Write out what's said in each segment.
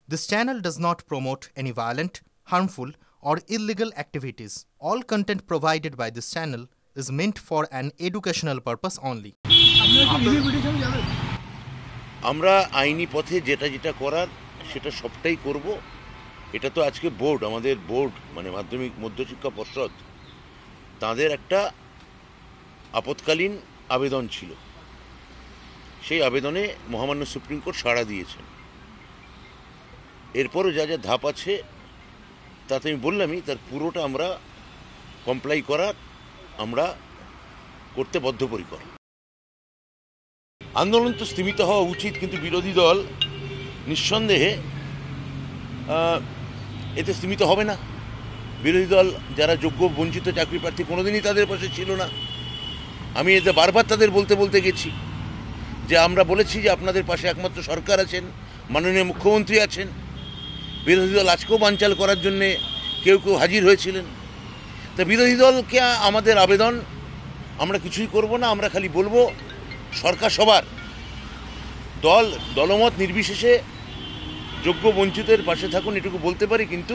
This channel does not promote any violent, harmful, or illegal activities. All content provided by this channel is meant for an educational purpose only. আমরা আইনি পথে যেটা যেটা করার সেটা সবটাই করব। এটা তো আজকে বোর্ড, আমাদের বোর্ড মানে মাধ্যমিক মধ্যশিক্ষা পর্ষদ, তাদের একটা আপৎকালীন আবেদন ছিল। সেই আবেদনে মহামান্য সুপ্রিম কোর্ট সাড়া দিয়েছেন। এরপরও যা যা ধাপ আছে তাতে আমি বললামই, তার পুরোটা আমরা কমপ্লাই করার আমরা করতে বদ্ধপরিকর। আন্দোলন তো স্থিমিত হওয়া উচিত, কিন্তু বিরোধী দল নিঃসন্দেহে এতে স্থিমিত হবে না। বিরোধী দল যারা যোগ্য বঞ্চিত চাকরি প্রার্থী কোনোদিনই তাদের পাশে ছিল না। আমি এতে বারবার তাদের বলতে গেছি যে আমরা বলেছি যে আপনাদের পাশে একমাত্র সরকার আছেন, মাননীয় মুখ্যমন্ত্রী আছেন। বিরোধী দল আজকেও বানচাল করার জন্যে কেউ হাজির হয়েছিলেন। তা বিরোধী দলকে আমাদের আবেদন, আমরা কিছুই করব না, আমরা খালি বলবো সরকার সবার, দলমত নির্বিশেষে যোগ্য বঞ্চিতের পাশে থাকুন, এটুকু বলতে পারি। কিন্তু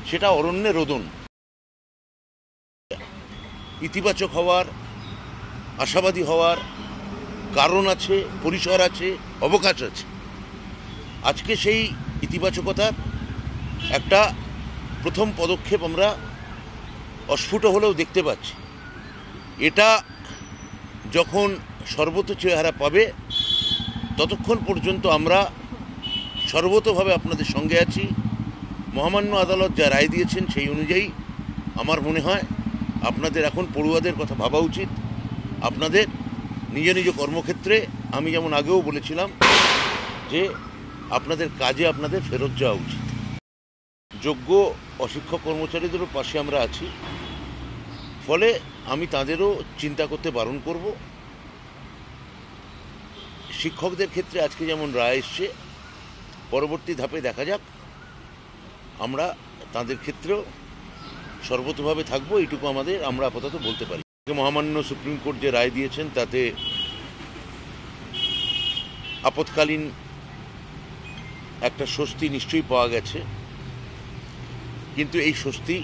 সেটা অরণ্যে রোদন। ইতিবাচক হওয়ার, আশাবাদী হওয়ার কারণ আছে, পরিসর আছে, অবকাশ আছে। আজকে সেই ইতিবাচকতার একটা প্রথম পদক্ষেপ আমরা অস্ফুট হলেও দেখতে পাচ্ছি। এটা যখন সর্বত চেহারা পাবে ততক্ষণ পর্যন্ত আমরা সর্বতভাবে আপনাদের সঙ্গে আছি। মহামান্য আদালত যা রায় দিয়েছেন সেই অনুযায়ী আমার মনে হয় আপনাদের এখন পড়ুয়াদের কথা ভাবা উচিত। আপনাদের নিজ নিজ কর্মক্ষেত্রে, আমি যেমন আগেও বলেছিলাম যে আপনাদের কাজে আপনাদের ফেরত যাওয়া উচিত। যোগ্য অশিক্ষক কর্মচারীদেরও পাশে আমরা আছি, ফলে আমি তাদেরও চিন্তা করতে বারণ করব। শিক্ষকদের ক্ষেত্রে আজকে যেমন রায় এসছে, পরবর্তী ধাপে দেখা যাক। আমরা তাদের ক্ষেত্রেও সর্বতভাবে থাকবো, এইটুকু আমরা আপাতত বলতে পারি। মহামান্য সুপ্রিম কোর্ট যে রায় দিয়েছেন তাতে আপৎকালীন একটা স্বস্তি নিশ্চয়ই পাওয়া গেছে, কিন্তু এই স্বস্তি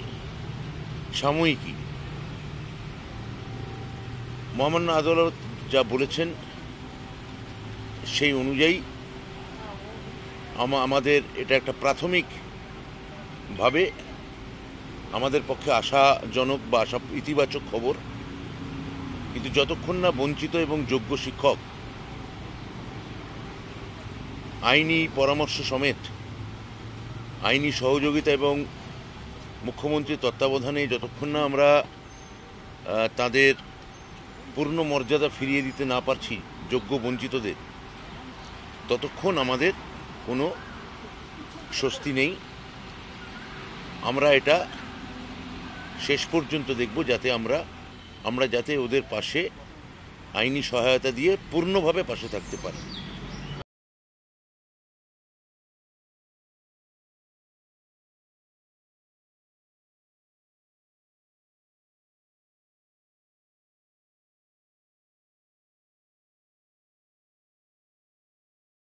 সাময়িকই। মহামান্য আদালত যা বলেছেন সেই অনুযায়ী আমাদের এটা একটা প্রাথমিকভাবে আমাদের পক্ষে আশাজনক বা ইতিবাচক খবর। কিন্তু যতক্ষণ না বঞ্চিত এবং যোগ্য শিক্ষক আইনি পরামর্শ সমেত, আইনি সহযোগিতা এবং মুখ্যমন্ত্রীর তত্ত্বাবধানে যতক্ষণ না আমরা তাদের পূর্ণ মর্যাদা ফিরিয়ে দিতে না পারছি যোগ্য বঞ্চিতদের, ততক্ষণ আমাদের কোনো স্বস্তি নেই। আমরা এটা শেষ পর্যন্ত দেখব, যাতে আমরা যাতে ওদের পাশে আইনি সহায়তা দিয়ে পূর্ণভাবে পাশে থাকতে পারি।